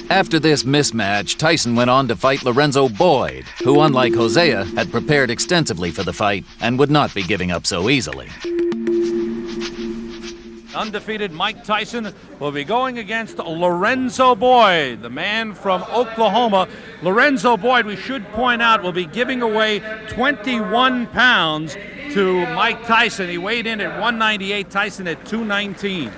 After this mismatch, Tyson went on to fight Lorenzo Boyd, who, unlike Hosea, had prepared extensively for the fight and would not be giving up so easily. Undefeated Mike Tyson will be going against Lorenzo Boyd, the man from Oklahoma. Lorenzo Boyd, we should point out, will be giving away 21 pounds to Mike Tyson. He weighed in at 198, Tyson at 219.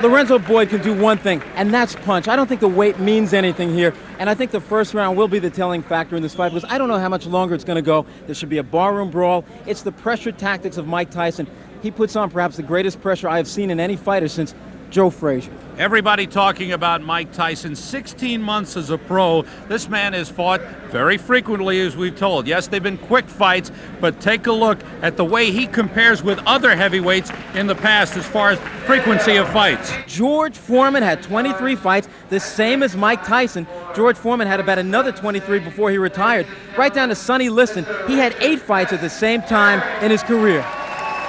Lorenzo Boyd can do one thing, and that's punch. I don't think the weight means anything here, and I think the first round will be the telling factor in this fight because I don't know how much longer it's going to go. There should be a barroom brawl. It's the pressure tactics of Mike Tyson. He puts on perhaps the greatest pressure I have seen in any fighter since Joe Frazier. Everybody talking about Mike Tyson, 16 months as a pro. This man has fought very frequently, as we've told. Yes, they've been quick fights, but take a look at the way he compares with other heavyweights in the past as far as frequency of fights. George Foreman had 23 fights, the same as Mike Tyson. George Foreman had about another 23 before he retired. Right down to Sonny Liston, he had 8 fights at the same time in his career.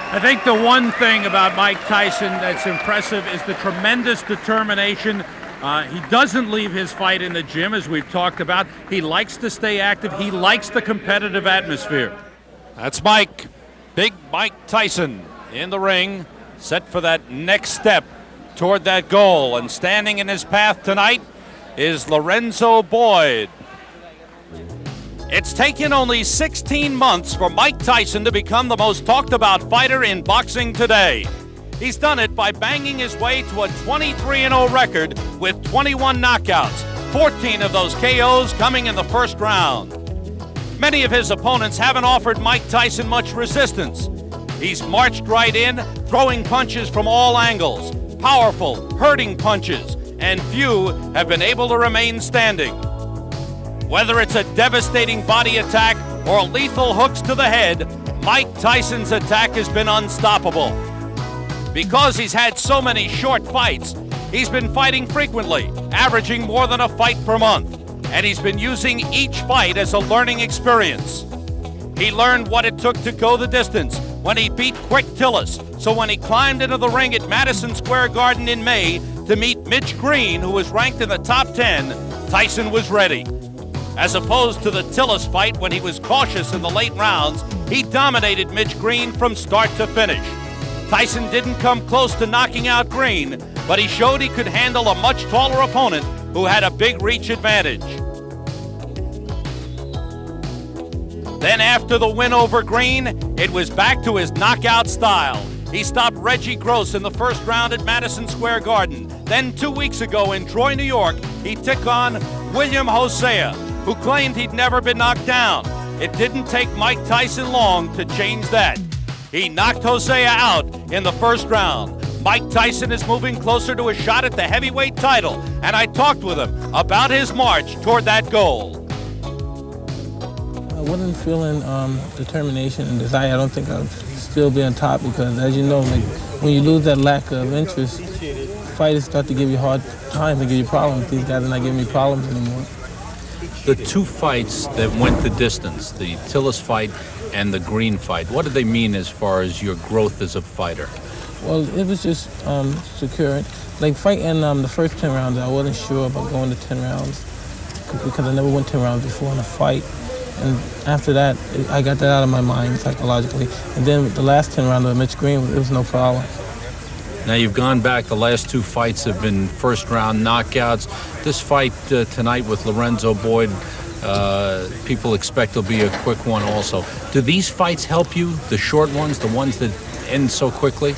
I think the one thing about Mike Tyson that's impressive is the tremendous determination. He doesn't leave his fight in the gym, as we've talked about. He likes to stay active. He likes the competitive atmosphere. That's Mike. Big Mike Tyson in the ring, set for that next step toward that goal. And standing in his path tonight is Lorenzo Boyd. It's taken only 16 months for Mike Tyson to become the most talked about fighter in boxing today. He's done it by banging his way to a 23-0 record with 21 knockouts, 14 of those KOs coming in the first round. Many of his opponents haven't offered Mike Tyson much resistance. He's marched right in, throwing punches from all angles, powerful, hurting punches, and few have been able to remain standing. Whether it's a devastating body attack or lethal hooks to the head, Mike Tyson's attack has been unstoppable. Because he's had so many short fights, he's been fighting frequently, averaging more than a fight per month, and he's been using each fight as a learning experience. He learned what it took to go the distance when he beat Quick Tillis, so when he climbed into the ring at Madison Square Garden in May to meet Mitch Green, who was ranked in the top 10, Tyson was ready. As opposed to the Tillis fight when he was cautious in the late rounds, he dominated Mitch Green from start to finish. Tyson didn't come close to knocking out Green, but he showed he could handle a much taller opponent who had a big reach advantage. Then after the win over Green, it was back to his knockout style. He stopped Reggie Gross in the first round at Madison Square Garden. Then 2 weeks ago in Troy, New York, he took on William Hosea, who claimed he'd never been knocked down. It didn't take Mike Tyson long to change that. He knocked Hosea out in the first round. Mike Tyson is moving closer to a shot at the heavyweight title, and I talked with him about his march toward that goal. I wasn't feeling determination and desire. I don't think I'll still be on top because, as you know, like, when you lose that lack of interest, fighters start to give you hard time, they give you problems. These guys are not giving me problems anymore. The 2 fights that went the distance, the Tillis fight and the Green fight, what do they mean as far as your growth as a fighter? Well, it was just secure. Like fighting the first 10 rounds, I wasn't sure about going to 10 rounds because I never went 10 rounds before in a fight. And after that, I got that out of my mind psychologically. And then the last 10 rounds with Mitch Green, it was no problem. Now you've gone back, the last 2 fights have been first round knockouts. This fight tonight with Lorenzo Boyd, people expect will be a quick one also. Do these fights help you, the short ones, the ones that end so quickly?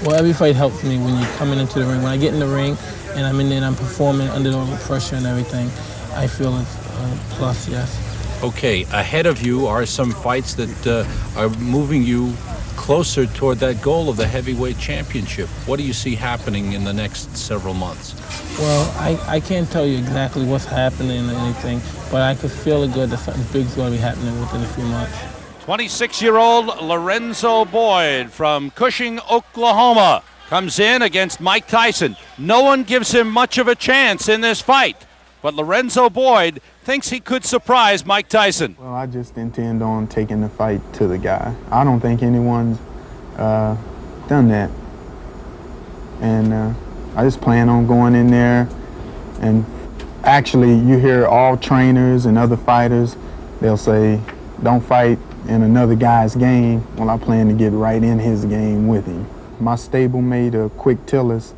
Well, every fight helps me when you're coming into the ring. When I get in the ring and I'm in there and I'm performing under all the pressure and everything, I feel it's a plus, yes. Okay, ahead of you are some fights that are moving you closer toward that goal of the heavyweight championship. What do you see happening in the next several months? Well, I can't tell you exactly what's happening or anything, but I could feel it good that something big's going to be happening within a few months. 26-year-old Lorenzo Boyd from Cushing, Oklahoma, comes in against Mike Tyson. No one gives him much of a chance in this fight, but Lorenzo Boyd thinks he could surprise Mike Tyson. Well, I just intend on taking the fight to the guy. I don't think anyone's done that. And I just plan on going in there and actually, you hear all trainers and other fighters, they'll say, don't fight in another guy's game. Well, I plan to get right in his game with him. My stablemate, Quick Tillis,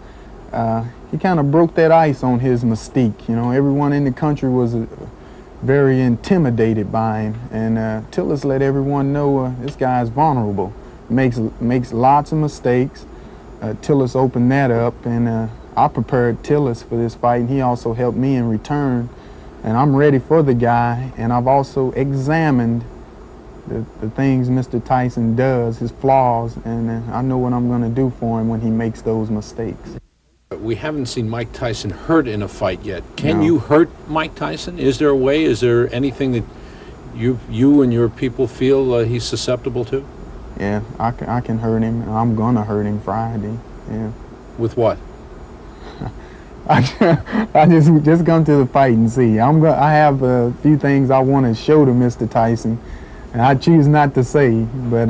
he kind of broke that ice on his mystique. You know, everyone in the country was very intimidated by him, and Tillis let everyone know this guy's vulnerable. Makes lots of mistakes. Tillis opened that up, and I prepared Tillis for this fight, and he also helped me in return. And I'm ready for the guy, and I've also examined the things Mr. Tyson does, his flaws, and I know what I'm going to do for him when he makes those mistakes. We haven't seen Mike Tyson hurt in a fight yet. Can No. you hurt Mike Tyson? Is there a way? Is there anything that you and your people feel he's susceptible to? Yeah, I can hurt him, and I'm going to hurt him Friday. Yeah. With what? I just come to the fight and see. I have a few things I want to show to Mr. Tyson, and I choose not to say, but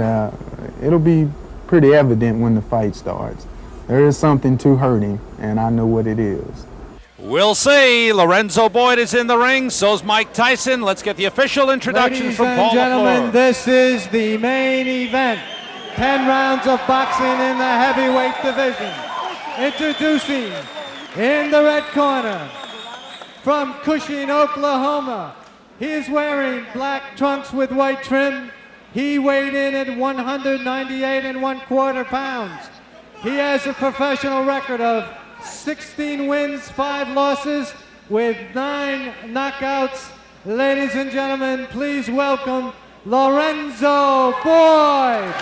it'll be pretty evident when the fight starts. There is something to hurt him, and I know what it is. We'll see. Lorenzo Boyd is in the ring. So's Mike Tyson. Let's get the official introduction Ladies from and Paul gentlemen, LaFleur. this is the main event. 10 rounds of boxing in the heavyweight division. Introducing in the red corner from Cushing, Oklahoma. He is wearing black trunks with white trim. He weighed in at 198 1/4 pounds. He has a professional record of 16 wins, 5 losses, with 9 knockouts. Ladies and gentlemen, please welcome Lorenzo Boyd.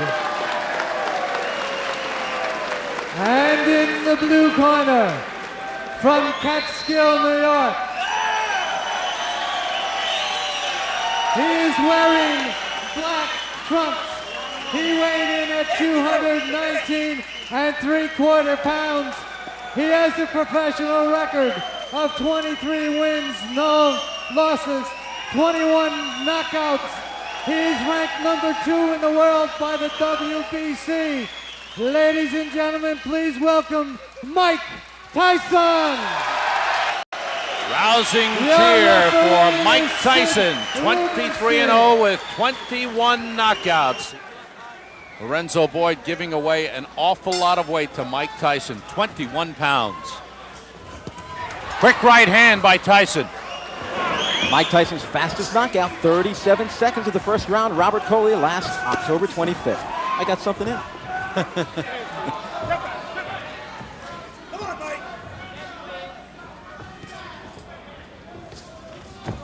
And in the blue corner, from Catskill, New York, he is wearing black trunks. He weighed in at 219 3/4 pounds. He has a professional record of 23 wins, no losses, 21 knockouts. He is ranked number 2 in the world by the WBC. Ladies and gentlemen, please welcome Mike Tyson. Rousing cheer for Mike Tyson, 23-0 with 21 knockouts. Lorenzo Boyd giving away an awful lot of weight to Mike Tyson, 21 pounds. Quick right hand by Tyson. Mike Tyson's fastest knockout, 37 seconds of the first round. Robert Collier last October 25th. I got something in.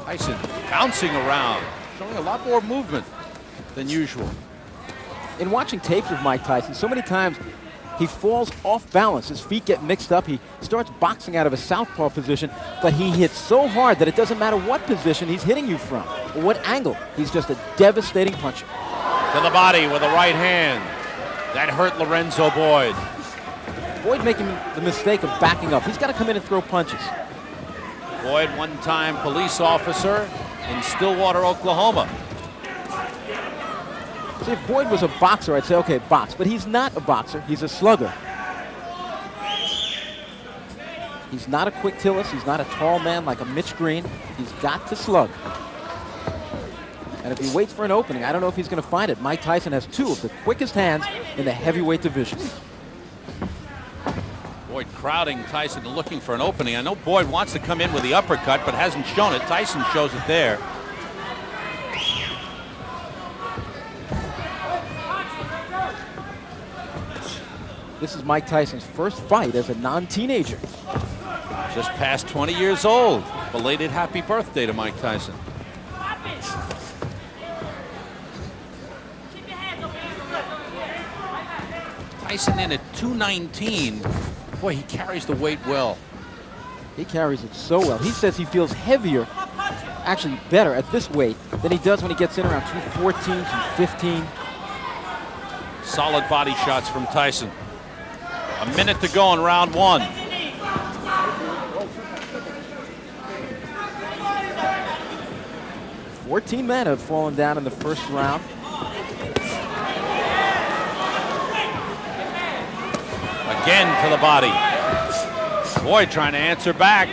Tyson bouncing around, showing a lot more movement than usual. In watching tapes of Mike Tyson, so many times he falls off balance. His feet get mixed up. He starts boxing out of a southpaw position, but he hits so hard that it doesn't matter what position he's hitting you from or what angle. He's just a devastating puncher. To the body with a right hand. That hurt Lorenzo Boyd. Boyd making the mistake of backing up. He's got to come in and throw punches. Boyd, one-time police officer in Stillwater, Oklahoma. See, if Boyd was a boxer, I'd say, okay, box. But he's not a boxer. He's a slugger. He's not a quick Tillis. He's not a tall man like a Mitch Green. He's got to slug. And if he waits for an opening, I don't know if he's going to find it. Mike Tyson has 2 of the quickest hands in the heavyweight division. Boyd crowding Tyson and looking for an opening. I know Boyd wants to come in with the uppercut, but hasn't shown it. Tyson shows it there. This is Mike Tyson's first fight as a non-teenager. Just past 20 years old. Belated happy birthday to Mike Tyson. Tyson in at 219. Boy, he carries the weight well. He carries it so well. He says he feels heavier, actually better at this weight than he does when he gets in around 214, 215. Solid body shots from Tyson. A minute to go in round 1. Fourteen men have fallen down in the first round. Again to the body. Boyd trying to answer back.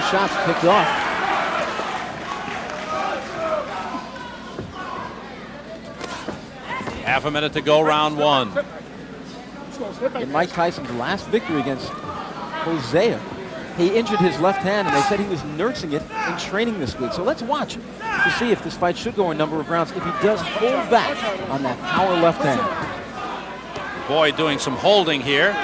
those shots picked off. Half a minute to go, round one. In Mike Tyson's last victory against Hosea, he injured his left hand, and they said he was nursing it in training this week. So let's watch to see if this fight should go a number of rounds, if he does hold back on that power left hand. Boyd doing some holding here.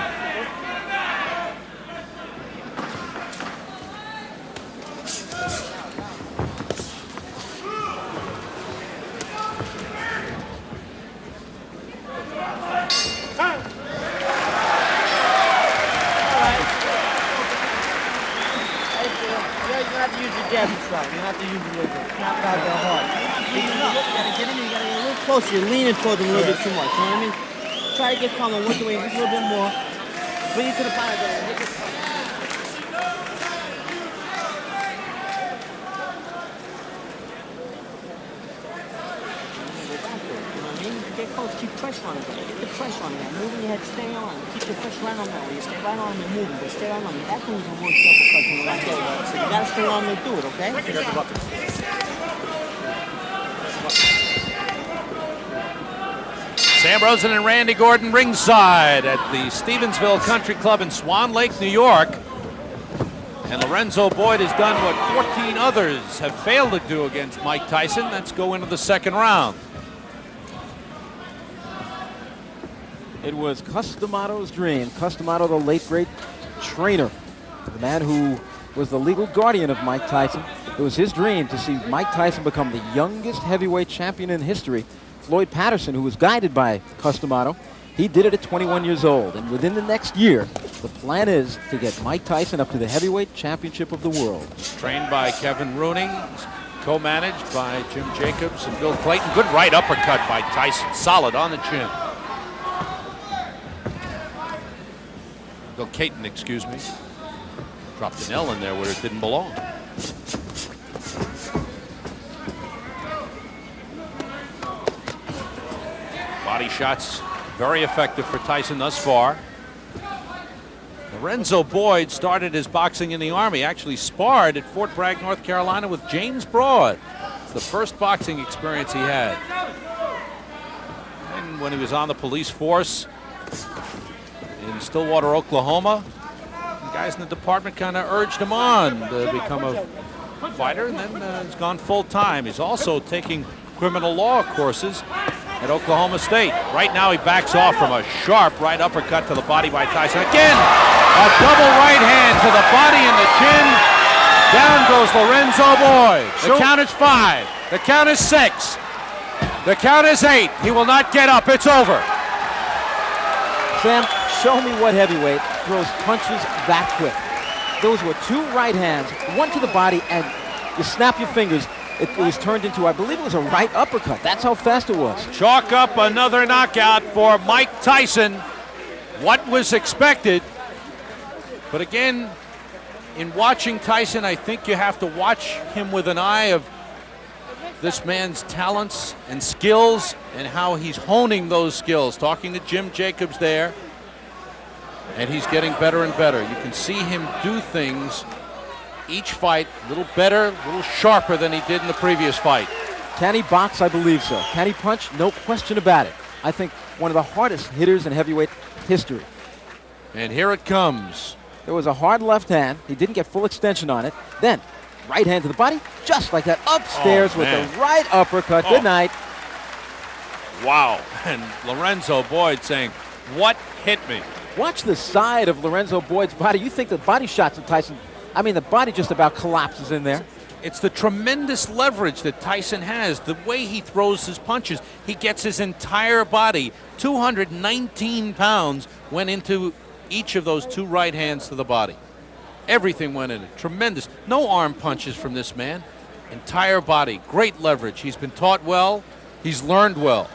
You're leaning toward them a little bit too much, you know what I mean? Try to get calm and work away just a little bit more. Bring it to the bottom and make it. You know what I mean? Get close, keep pressure on it. Get the pressure on it. Moving your head, stay on. Keep the pressure right on that. You stay right on and moving, but stay right on it. That's when you can work the uppercuts and like that. So you gotta stay on there and do it, okay? Sam Rosen and Randy Gordon ringside at the Stevensville Country Club in Swan Lake, New York. And Lorenzo Boyd has done what 14 others have failed to do against Mike Tyson. Let's go into the second round. It was Customato's dream. Customato, the late great trainer, the man who was the legal guardian of Mike Tyson. It was his dream to see Mike Tyson become the youngest heavyweight champion in history. Floyd Patterson, who was guided by Customato, he did it at 21 years old. And within the next year, the plan is to get Mike Tyson up to the heavyweight championship of the world. Trained by Kevin Rooney, co-managed by Jim Jacobs and Bill Clayton. Good right uppercut by Tyson, solid on the chin. Bill Clayton, excuse me. Dropped an L in there where it didn't belong. Body shots very effective for Tyson thus far. Lorenzo Boyd started his boxing in the Army, actually sparred at Fort Bragg, North Carolina with James Broad. It's the first boxing experience he had. And when he was on the police force in Stillwater, Oklahoma, the guys in the department kind of urged him on to become a fighter, and then he's gone full time. He's also taking criminal law courses at Oklahoma State. Right now he backs off from a sharp right uppercut to the body by Tyson. Again, a double right hand to the body and the chin. Down goes Lorenzo Boyd. The count is 5. The count is 6. The count is 8. He will not get up. It's over. Sam, show me what heavyweight throws punches that quick. Those were 2 right hands, one to the body, and you snap your fingers. It was turned into, I believe it was a right uppercut. That's how fast it was. Chalk up another knockout for Mike Tyson. What was expected. But again, in watching Tyson, I think you have to watch him with an eye of this man's talents and skills and how he's honing those skills. Talking to Jim Jacobs there, and he's getting better and better. You can see him do things each fight a little better, a little sharper than he did in the previous fight. Can he box? I believe so. Can he punch? No question about it. I think one of the hardest hitters in heavyweight history. And here it comes. There was a hard left hand. He didn't get full extension on it. Then, right hand to the body, just like that, upstairs with the right uppercut. Good night. Wow. And Lorenzo Boyd saying, what hit me? Watch the side of Lorenzo Boyd's body. You think the body shots of Tyson, I mean, the body just about collapses in there. It's the tremendous leverage that Tyson has. The way he throws his punches, he gets his entire body. 219 pounds went into each of those 2 right hands to the body. Everything went in it. Tremendous. No arm punches from this man. Entire body. Great leverage. He's been taught well. He's learned well.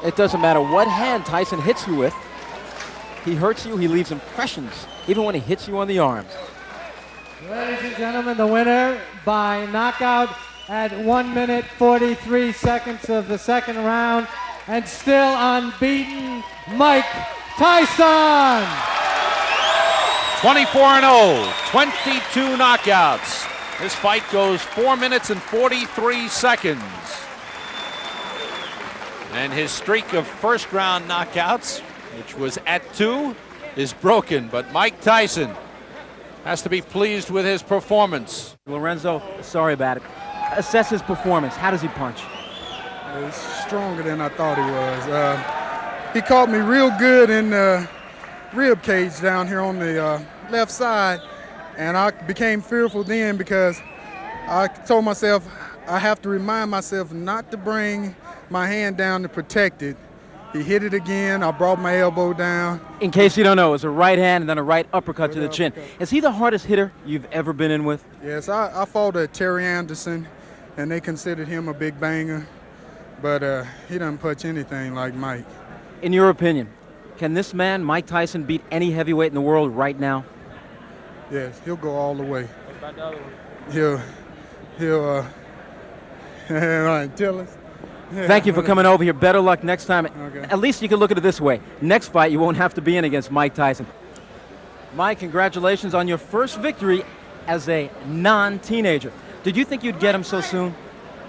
It doesn't matter what hand Tyson hits you with. He hurts you. He leaves impressions, even when he hits you on the arms. Ladies and gentlemen, the winner by knockout at 1 minute 43 seconds of the second round, and still unbeaten, Mike Tyson. 24-0, 22 knockouts. This fight goes 4 minutes and 43 seconds. And his streak of first-round knockouts, which was at 2, is broken. But Mike Tyson has to be pleased with his performance. Lorenzo, sorry about it. Assess his performance. How does he punch? He's stronger than I thought he was. He caught me real good in the rib cage down here on the left side, and I became fearful then because I told myself I have to remind myself not to bring my hand down to protect it. He hit it again. I brought my elbow down. In case you don't know, it was a right hand and then a right uppercut to the chin. Is he the hardest hitter you've ever been in with? Yes, I fought Terry Anderson, and they considered him a big banger, but he doesn't punch anything like Mike. In your opinion, can this man, Mike Tyson, beat any heavyweight in the world right now? Yes, he'll go all the way. What about the other one? He'll tell us. Thank you for coming over here. Better luck next time. Okay. At least you can look at it this way. Next fight, you won't have to be in against Mike Tyson. Mike, congratulations on your first victory as a non-teenager. Did you think you'd get him so soon?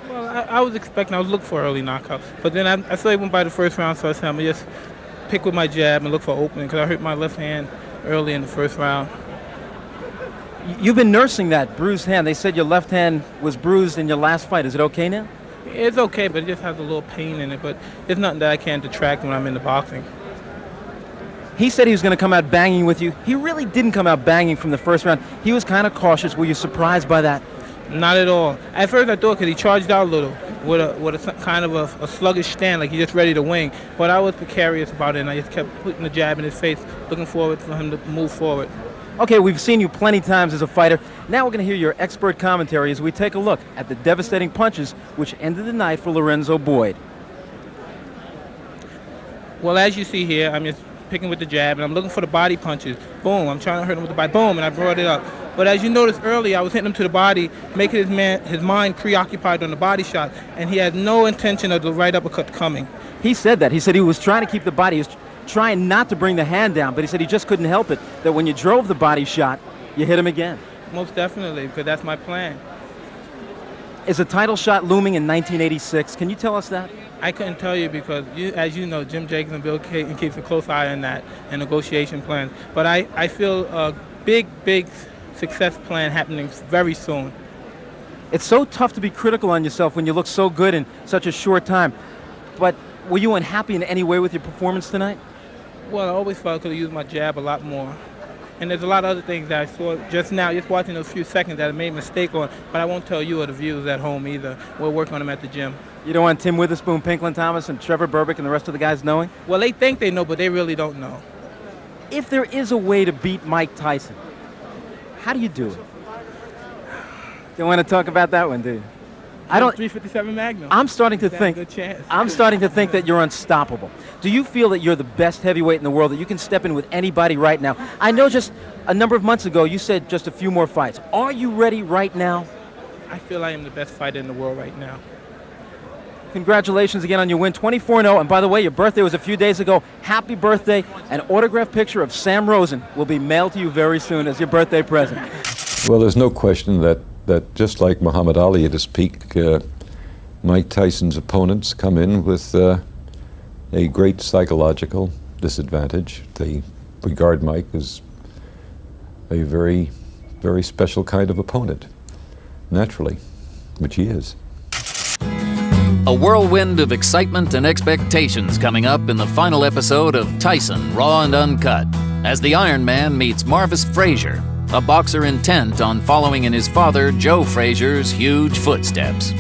Well, I was expecting, I was looking for an early knockout. But then I saw he went by the first round, so I said, I'm going to just pick with my jab and look for opening because I hurt my left hand early in the first round. You've been nursing that bruised hand. They said your left hand was bruised in your last fight. Is it okay now? It's okay, but it just has a little pain in it. But it's nothing that I can't detract when I'm in the boxing. He said he was going to come out banging with you. He really didn't come out banging from the first round. He was kind of cautious. Were you surprised by that? Not at all. At first I thought because he charged out a little with a kind of a sluggish stand, like he's just ready to wing. But I was precarious about it, and I just kept putting the jab in his face, looking forward for him to move forward. Okay, we've seen you plenty times as a fighter. Now we're going to hear your expert commentary as we take a look at the devastating punches which ended the night for Lorenzo Boyd. Well, as you see here, I'm just picking with the jab, and I'm looking for the body punches. Boom, I'm trying to hurt him with the body. Boom, and I brought it up. But as you noticed earlier, I was hitting him to the body, making his mind preoccupied on the body shot, and he had no intention of the right uppercut coming. He said that. He said he was trying to keep the body. He was trying not to bring the hand down, but he said he just couldn't help it, that when you drove the body shot, you hit him again. Most definitely, because that's my plan. Is a title shot looming in 1986? Can you tell us that? I couldn't tell you because, as you know, Jim Jacobs and Bill Cayton keeps a close eye on that and negotiation plans. But I feel a big success plan happening very soon. It's so tough to be critical on yourself when you look so good in such a short time. But were you unhappy in any way with your performance tonight? Well, I always felt I could have used my jab a lot more. And there's a lot of other things that I saw just now, just watching those few seconds that I made a mistake on, but I won't tell you or the viewers at home either. We'll work on them at the gym. You don't want Tim Witherspoon, Pinklin Thomas, and Trevor Berbick and the rest of the guys knowing? Well, they think they know, but they really don't know. If there is a way to beat Mike Tyson, how do you do it? Don't want to talk about that one, do you? I don't. 357 Magnum. I'm starting to think that you're unstoppable. Do you feel that you're the best heavyweight in the world, that you can step in with anybody right now? I know just a number of months ago you said just a few more fights. Are you ready right now? I feel I am the best fighter in the world right now. Congratulations again on your win, 24-0. And by the way, your birthday was a few days ago. Happy birthday. An autographed picture of Sam Rosen will be mailed to you very soon as your birthday present. Well, there's no question that just like Muhammad Ali at his peak, Mike Tyson's opponents come in with a great psychological disadvantage. They regard Mike as a very, very special kind of opponent, naturally, which he is. A whirlwind of excitement and expectations coming up in the final episode of Tyson, Raw and Uncut, as the Iron Man meets Marvis Frazier, a boxer intent on following in his father, Joe Frazier's, huge footsteps.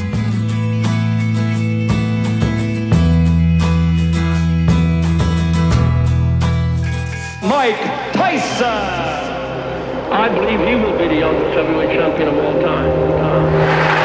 Mike Tyson! I believe he will be the youngest heavyweight champion of all time.